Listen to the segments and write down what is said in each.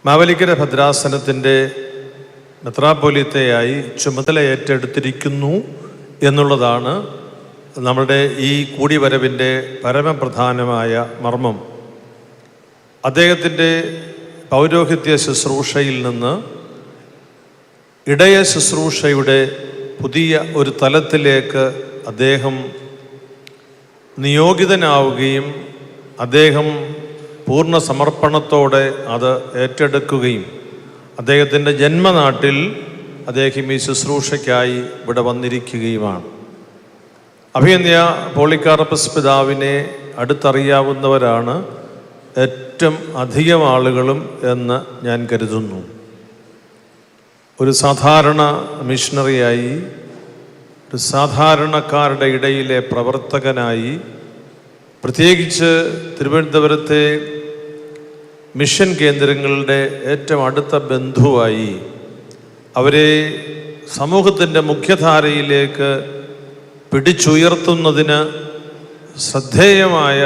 മാവേലിക്കര ഭദ്രാസനത്തിൻ്റെ മെത്രാപ്പൊലീത്തയായി ചുമതല ഏറ്റെടുത്തിരിക്കുന്നു എന്നുള്ളതാണ് നമ്മുടെ ഈ കൂടിവരവിൻ്റെ പരമപ്രധാനമായ മർമ്മം. അദ്ദേഹത്തിൻ്റെ പൗരോഹിത്യ ശുശ്രൂഷയിൽ നിന്ന് ഇടയ ശുശ്രൂഷയുടെ പുതിയ ഒരു തലത്തിലേക്ക് അദ്ദേഹം നിയോഗിതനാവുകയും അദ്ദേഹം പൂർണ്ണ സമർപ്പണത്തോടെ അത് ഏറ്റെടുക്കുകയും അദ്ദേഹത്തിൻ്റെ ജന്മനാട്ടിൽ അദ്ദേഹം ഈ ശുശ്രൂഷയ്ക്കായി ഇവിടെ വന്നിരിക്കുകയുമാണ്. അഭിനന്ദ പോളികാർപ്പസ് പിതാവിനെ അടുത്തറിയാവുന്നവരാണ് ഏറ്റവും അധികം ആളുകളും എന്ന് ഞാൻ കരുതുന്നു. ഒരു സാധാരണ മിഷണറിയായി, ഒരു സാധാരണക്കാരുടെ ഇടയിലെ പ്രവർത്തകനായി, പ്രത്യേകിച്ച് തിരുവനന്തപുരത്തെ മിഷൻ കേന്ദ്രങ്ങളുടെ ഏറ്റവും അടുത്ത ബന്ധുവായി, അവരെ സമൂഹത്തിൻ്റെ മുഖ്യധാരയിലേക്ക് പിടിച്ചുയർത്തുന്നതിന് ശ്രദ്ധേയമായ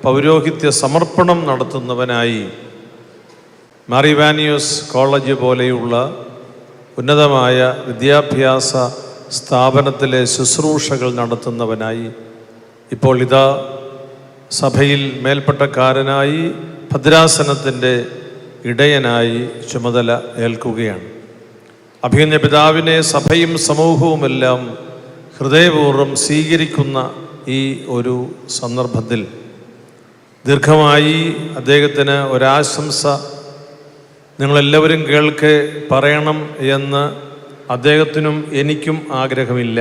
പൗരോഹിത്യ സമർപ്പണം നടത്തുന്നവനായി, മാർ ഇവാനിയോസ് കോളേജ് പോലെയുള്ള ഉന്നതമായ വിദ്യാഭ്യാസ സ്ഥാപനത്തിലെ ശുശ്രൂഷകൾ നടത്തുന്നവനായി, ഇപ്പോൾ ഇതാ സഭയിൽ മേൽപ്പട്ടക്കാരനായി ഭദ്രാസനത്തിൻ്റെ ഇടയനായി ചുമതല ഏൽക്കുകയാണ്. അഭിനന്ദ പിതാവിനെ സഭയും സമൂഹവുമെല്ലാം ഹൃദയപൂർവ്വം സ്വീകരിക്കുന്ന ഈ ഒരു സന്ദർഭത്തിൽ ദീർഘമായി അദ്ദേഹത്തിന് ഒരാശംസ നിങ്ങളെല്ലാവരും കേൾക്കെ പറയണം എന്ന് അദ്ദേഹത്തിനും എനിക്കും ആഗ്രഹമില്ല.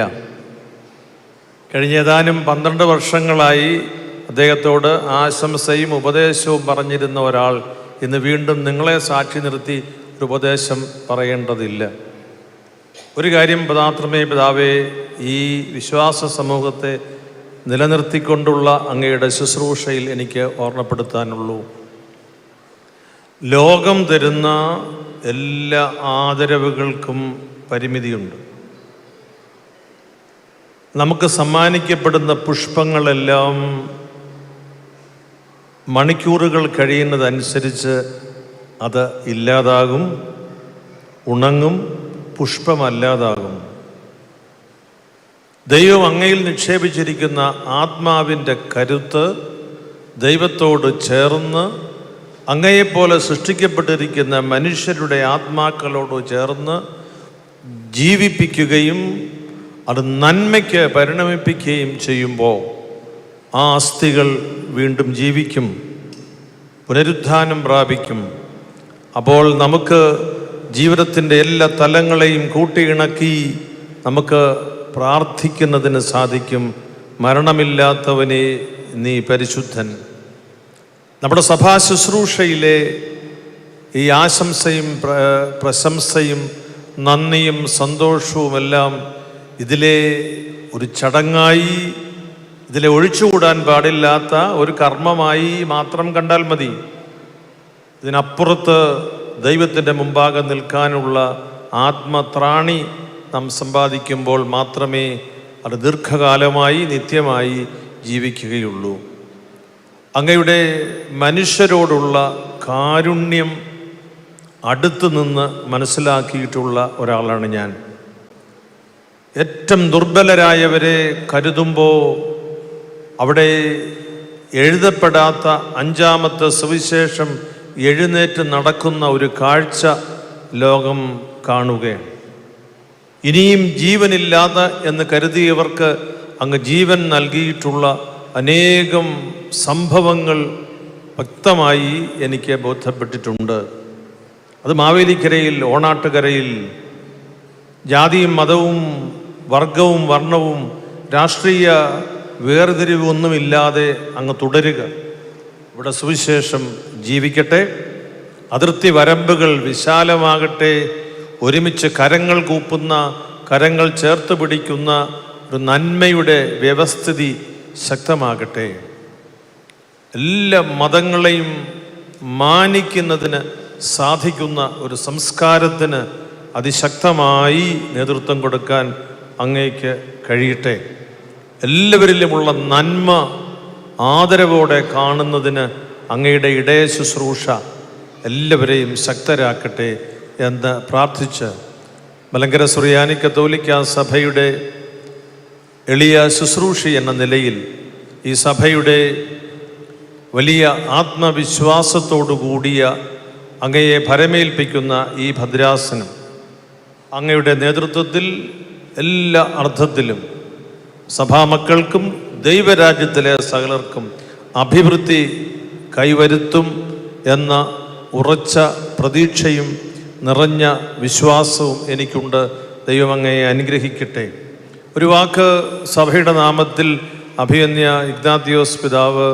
കഴിഞ്ഞ ഏതാനും 12 വർഷങ്ങളായി അദ്ദേഹത്തോട് ആശംസയും ഉപദേശവും പറഞ്ഞിരുന്ന ഒരാൾ ഇന്ന് വീണ്ടും നിങ്ങളെ സാക്ഷി നിർത്തി ഒരു ഉപദേശം പറയേണ്ടതില്ല. ഒരു കാര്യം മാത്രമേ പിതാവേ ഈ വിശ്വാസ സമൂഹത്തെ നിലനിർത്തിക്കൊണ്ടുള്ള അങ്ങയുടെ ശുശ്രൂഷയിൽ എനിക്ക് ഓർമ്മപ്പെടുത്താനുള്ളൂ. ലോകം തരുന്ന എല്ലാ ആദരവുകൾക്കും പരിമിതിയുണ്ട്. നമുക്ക് സമ്മാനിക്കപ്പെടുന്ന പുഷ്പങ്ങളെല്ലാം മണിക്കൂറുകൾ കഴിയുന്നതനുസരിച്ച് അത് ഇല്ലാതാകും, ഉണങ്ങും, പുഷ്പമല്ലാതാകും. ദൈവം അങ്ങയിൽ നിക്ഷേപിച്ചിരിക്കുന്ന ആത്മാവിൻ്റെ കരുത്ത് ദൈവത്തോട് ചേർന്ന് അങ്ങയെപ്പോലെ സൃഷ്ടിക്കപ്പെട്ടിരിക്കുന്ന മനുഷ്യരുടെ ആത്മാക്കളോട് ചേർന്ന് ജീവിപ്പിക്കുകയും അത് നന്മയ്ക്ക് പരിണമിപ്പിക്കുകയും ചെയ്യുമ്പോൾ ആ അസ്ഥികൾ വീണ്ടും ജീവിക്കും, പുനരുത്ഥാനം പ്രാപിക്കും. അപ്പോൾ നമുക്ക് ജീവിതത്തിൻ്റെ എല്ലാ തലങ്ങളെയും കൂട്ടിയിണക്കി നമുക്ക് പ്രാർത്ഥിക്കുന്നതിന് സാധിക്കും. മരണമില്ലാത്തവനെ നീ പരിശുദ്ധൻ. നമ്മുടെ സഭാ ശുശ്രൂഷയിലെ ഈ ആശംസയും പ്രശംസയും നന്ദിയും സന്തോഷവുമെല്ലാം ഇതിലെ ഒരു ചടങ്ങായി, ഇതിലെ ഒഴിച്ചുകൂടാൻ പാടില്ലാത്ത ഒരു കർമ്മമായി മാത്രം കണ്ടാൽ മതി. ഇതിനപ്പുറത്ത് ദൈവത്തിൻ്റെ മുമ്പാകെ നിൽക്കാനുള്ള ആത്മത്രാണി നാം സമ്പാദിക്കുമ്പോൾ മാത്രമേ അത് ദീർഘകാലമായി നിത്യമായി ജീവിക്കുകയുള്ളൂ. അങ്ങയുടെ മനുഷ്യരോടുള്ള കാരുണ്യം അടുത്ത് നിന്ന് മനസ്സിലാക്കിയിട്ടുള്ള ഒരാളാണ് ഞാൻ. ഏറ്റവും ദുർബലരായവരെ കരുതുമ്പോൾ അവിടെ എഴുതപ്പെടാത്ത 5-ാമത്തെ സുവിശേഷം എഴുന്നേറ്റ് നടക്കുന്ന ഒരു കാഴ്ച ലോകം കാണുകയാണ്. ഇനിയും ജീവനില്ലാതെ എന്ന് കരുതിയവർക്ക് അങ്ങ് ജീവൻ നൽകിയിട്ടുള്ള അനേകം സംഭവങ്ങൾ വ്യക്തമായി എനിക്ക് ബോധ്യപ്പെട്ടിട്ടുണ്ട്. അത് മാവേലിക്കരയിൽ, ഓണാട്ടുകരയിൽ ജാതിയും മതവും വർഗവും വർണ്ണവും രാഷ്ട്രീയ വേർതിരിവൊന്നുമില്ലാതെ അങ്ങ് തുടരുക. ഇവിടെ സുവിശേഷം ജീവിക്കട്ടെ, അതിർത്തി വരമ്പുകൾ വിശാലമാകട്ടെ, ഒരുമിച്ച് കരങ്ങൾ കൂപ്പുന്ന, കരങ്ങൾ ചേർത്ത് പിടിക്കുന്ന ഒരു നന്മയുടെ വ്യവസ്ഥിതി ശക്തമാകട്ടെ. എല്ലാ മതങ്ങളെയും മാനിക്കുന്നതിന് സാധിക്കുന്ന ഒരു സംസ്കാരത്തിന് അതിശക്തമായി നേതൃത്വം കൊടുക്കാൻ അങ്ങേക്ക് കഴിയട്ടെ. എല്ലാവരിലുമുള്ള നന്മ ആദരവോടെ കാണുന്നതിന് അങ്ങയുടെ ഇടയ ശുശ്രൂഷ എല്ലാവരെയും ശക്തരാക്കട്ടെ എന്ന് പ്രാർത്ഥിച്ച് മലങ്കര സുറിയാനി കത്തോലിക്ക സഭയുടെ എളിയ ശുശ്രൂഷി എന്ന നിലയിൽ ഈ സഭയുടെ വലിയ ആത്മവിശ്വാസത്തോടു കൂടിയ അങ്ങയെ ഭരമേൽപ്പിക്കുന്ന ഈ ഭദ്രാസനം അങ്ങയുടെ നേതൃത്വത്തിൽ എല്ലാ അർത്ഥത്തിലും സഭാമക്കൾക്കും ദൈവരാജ്യത്തിലെ സകലർക്കും അഭിവൃദ്ധി കൈവരുത്തും എന്ന ഉറച്ച പ്രതീക്ഷയും നിറഞ്ഞ വിശ്വാസവും എനിക്കുണ്ട്. ദൈവം അങ്ങയെ അനുഗ്രഹിക്കട്ടെ. ഒരു വാക്ക് സഭയുടെ നാമത്തിൽ അഭിയന്യ ഇഗ്നാത്തിയോസ് പിതാവ്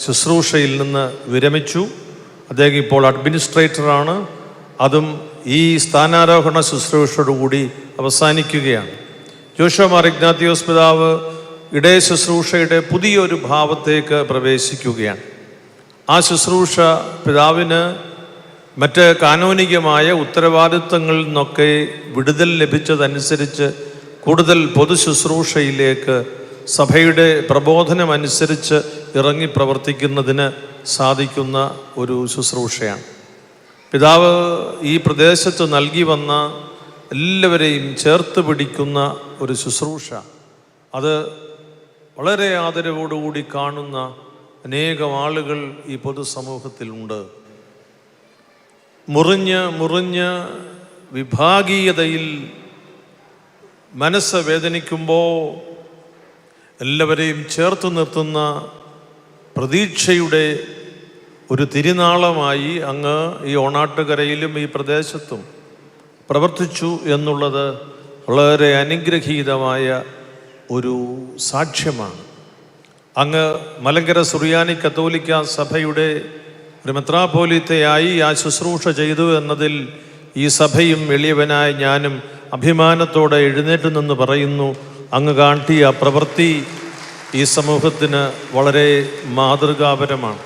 ശുശ്രൂഷയിൽ നിന്ന് വിരമിച്ചു. അദ്ദേഹം ഇപ്പോൾ അഡ്മിനിസ്ട്രേറ്ററാണ്. അതും ഈ സ്ഥാനാരോഹണ ശുശ്രൂഷയോടുകൂടി അവസാനിക്കുകയാണ്. ജോഷുവ മാർ ഇഗ്നാത്തിയോസ് പിതാവ് ഇടയ ശുശ്രൂഷയുടെ പുതിയൊരു ഭാവത്തേക്ക് പ്രവേശിക്കുകയാണ്. ആ ശുശ്രൂഷ പിതാവിന് മറ്റ് കാനോനികമായ ഉത്തരവാദിത്വങ്ങളിൽ നിന്നൊക്കെ വിടുതൽ ലഭിച്ചതനുസരിച്ച് കൂടുതൽ പൊതു ശുശ്രൂഷയിലേക്ക് സഭയുടെ പ്രബോധനമനുസരിച്ച് ഇറങ്ങി പ്രവർത്തിക്കുന്നതിന് സാധിക്കുന്ന ഒരു ശുശ്രൂഷയാണ്. പിതാവ് ഈ പ്രദേശത്ത് നൽകി വന്ന എല്ലാവരെയും ചേർത്ത് പിടിക്കുന്ന ഒരു ശുശ്രൂഷ, അത് വളരെ ആദരവോടുകൂടി കാണുന്ന അനേകം ആളുകൾ ഈ പൊതുസമൂഹത്തിലുണ്ട്. മുറിഞ്ഞ് വിഭാഗീയതയിൽ മനസ്സ് വേദനിക്കുമ്പോൾ എല്ലാവരെയും ചേർത്ത് നിർത്തുന്ന പ്രതീക്ഷയുടെ ഒരു തിരുനാളമായി അങ്ങ് ഈ ഓണാട്ടുകരയിലും ഈ പ്രദേശത്തും പ്രവർത്തിച്ചു എന്നുള്ളത് വളരെ അനുഗ്രഹീതമായ ഒരു സാക്ഷ്യമാണ്. അങ്ങ് മലങ്കര സുറിയാനി കത്തോലിക്ക സഭയുടെ ഒരു മെത്രാപ്പോലീത്തയായി ആ ശുശ്രൂഷ ചെയ്തു എന്നതിൽ ഈ സഭയും എളിയവനായ ഞാനും അഭിമാനത്തോടെ എഴുന്നേറ്റ് നിന്ന് പറയുന്നു. അങ്ങ് കാട്ടിയ പ്രവൃത്തി ഈ സമൂഹത്തിന് വളരെ മാതൃകാപരമാണ്.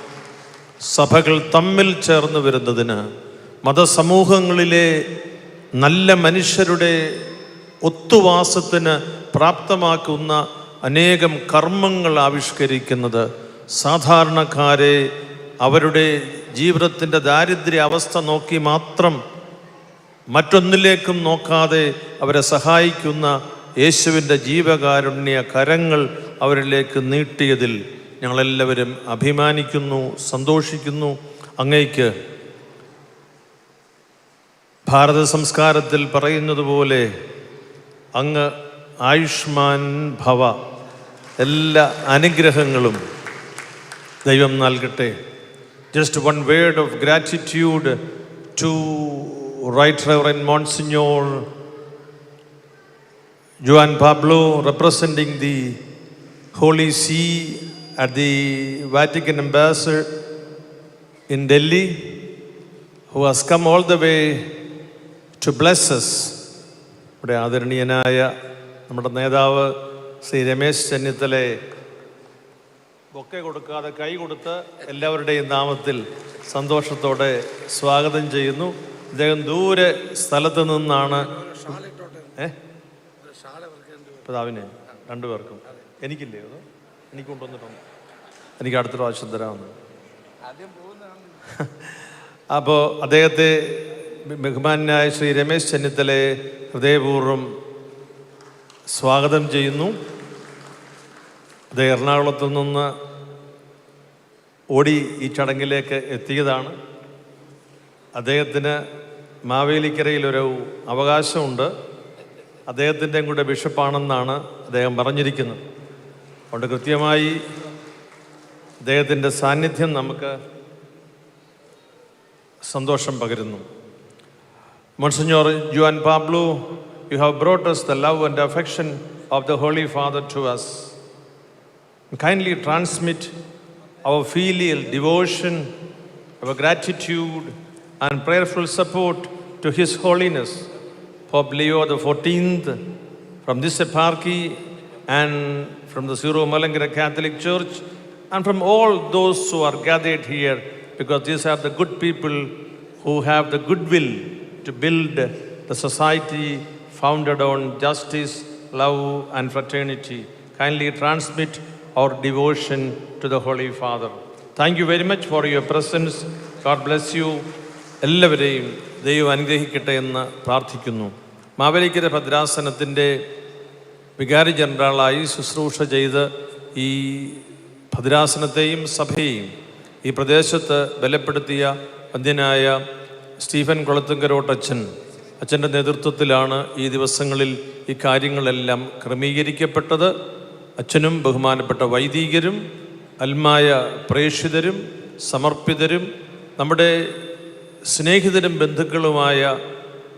സഭകൾ തമ്മിൽ ചേർന്ന് വരുന്നതിന്, മതസമൂഹങ്ങളിലെ നല്ല മനുഷ്യരുടെ ഒത്തുവാസത്തിന് പ്രാപ്തമാക്കുന്ന അനേകം കർമ്മങ്ങൾ ആവിഷ്കരിക്കുന്നത്, സാധാരണക്കാരെ അവരുടെ ജീവിതത്തിൻ്റെ ദാരിദ്ര്യ അവസ്ഥ നോക്കി മാത്രം മറ്റൊന്നിലേക്കും നോക്കാതെ അവരെ സഹായിക്കുന്ന യേശുവിൻ്റെ ജീവകാരുണ്യ കരങ്ങൾ അവരിലേക്ക് നീട്ടിയതിൽ ഞങ്ങളെല്ലാവരും അഭിമാനിക്കുന്നു, സന്തോഷിക്കുന്നു. അങ്ങയ്ക്ക് ഭാരത സംസ്കാരത്തിൽ പറയുന്നത് പോലെ അങ്ങ് ആയുഷ്മാൻ ഭവ, എല്ലാ അനുഗ്രഹങ്ങളും ദൈവം നൽകട്ടെ. Just one word of gratitude to Right Reverend Monsignor Juan Pablo, representing the Holy See at the Vatican Ambassador in Delhi, who has come all the way to bless us. ഇവിടെ ആദരണീയനായ നമ്മുടെ നേതാവ് ശ്രീ രമേശ് ചെന്നിത്തലയെ ബൊക്കെ കൊടുക്കാതെ കൈ കൊടുത്ത് എല്ലാവരുടെയും നാമത്തിൽ സന്തോഷത്തോടെ സ്വാഗതം ചെയ്യുന്നു. അദ്ദേഹം ദൂരെ സ്ഥലത്ത് നിന്നാണ്. പിതാവിന് രണ്ടുപേർക്കും എനിക്കില്ലേ അത്? എനിക്ക് കൊണ്ടുവന്നിട്ടുണ്ട്. എനിക്ക് അടുത്ത പ്രാവശ്യം തരാമെന്ന്. അപ്പോൾ അദ്ദേഹത്തെ ബഹുമാന്യനായ ശ്രീ രമേശ് ചെന്നിത്തലയെ ഹൃദയപൂർവ്വം സ്വാഗതം ചെയ്യുന്നു. അദ്ദേഹം എറണാകുളത്തു നിന്ന് ഓടി ഈ ചടങ്ങിലേക്ക് എത്തിയതാണ്. അദ്ദേഹത്തിന് മാവേലിക്കരയിലൊരു അവകാശമുണ്ട്. അദ്ദേഹത്തിൻ്റെയും കൂടെ ബിഷപ്പാണെന്നാണ് അദ്ദേഹം പറഞ്ഞിരിക്കുന്നത്. അതുകൊണ്ട് കൃത്യമായി അദ്ദേഹത്തിൻ്റെ സാന്നിധ്യം നമുക്ക് സന്തോഷം പകരുന്നു. Monsignor Juan Pablo, you have brought us the love and affection of the Holy Father to us. Kindly transmit our filial devotion, our gratitude and prayerful support to His Holiness Pope Leo XIV from this eparchy and from the Syro Malankara Catholic Church and from all those who are gathered here, because these are the good people who have the goodwill to build the society founded on justice, love and fraternity. Kindly transmit our devotion to the Holy Father. Thank you very much for your presence. God bless you. എല്ലാവരെയും ദൈവം അനുഗ്രഹിക്കട്ടെ എന്ന് പ്രാർത്ഥിക്കുന്നു. മാവേലിക്കര ഭദ്രാസനത്തിൻ്റെ വികാരി ജനറലായി ശുശ്രൂഷ ചെയ്ത് ഈ ഭദ്രാസനത്തെയും സഭയെയും ഈ പ്രദേശത്ത് ബലപ്പെടുത്തിയ വന്ദ്യനായ സ്റ്റീഫൻ കുളത്തുങ്കരോട്ടച്ഛൻ അച്ഛൻ്റെ നേതൃത്വത്തിലാണ് ഈ ദിവസങ്ങളിൽ ഈ കാര്യങ്ങളെല്ലാം ക്രമീകരിക്കപ്പെട്ടത്. അച്ഛനും ബഹുമാനപ്പെട്ട വൈദികരും അൽമായ പ്രേക്ഷിതരും സമർപ്പിതരും നമ്മുടെ സ്നേഹിതരും ബന്ധുക്കളുമായ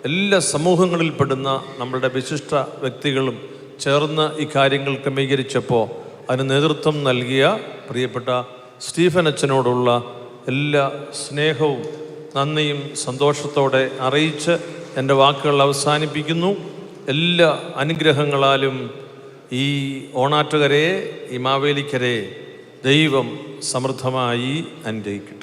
എല്ലാ സമൂഹങ്ങളിൽപ്പെടുന്ന നമ്മളുടെ വിശിഷ്ട വ്യക്തികളും ചേർന്ന് ഈ കാര്യങ്ങൾ ക്രമീകരിച്ചപ്പോൾ അതിന് നേതൃത്വം നൽകിയ പ്രിയപ്പെട്ട സ്റ്റീഫൻ അച്ഛനോടുള്ള എല്ലാ സ്നേഹവും നന്ദിയും സന്തോഷത്തോടെ അറിയിച്ച് എൻ്റെ വാക്കുകൾ അവസാനിപ്പിക്കുന്നു. എല്ലാ അനുഗ്രഹങ്ങളാലും ഈ ഓണാട്ടുകരയെ, ഈ മാവേലിക്കരയെ ദൈവം സമൃദ്ധമായി അനുഗ്രഹിക്കും.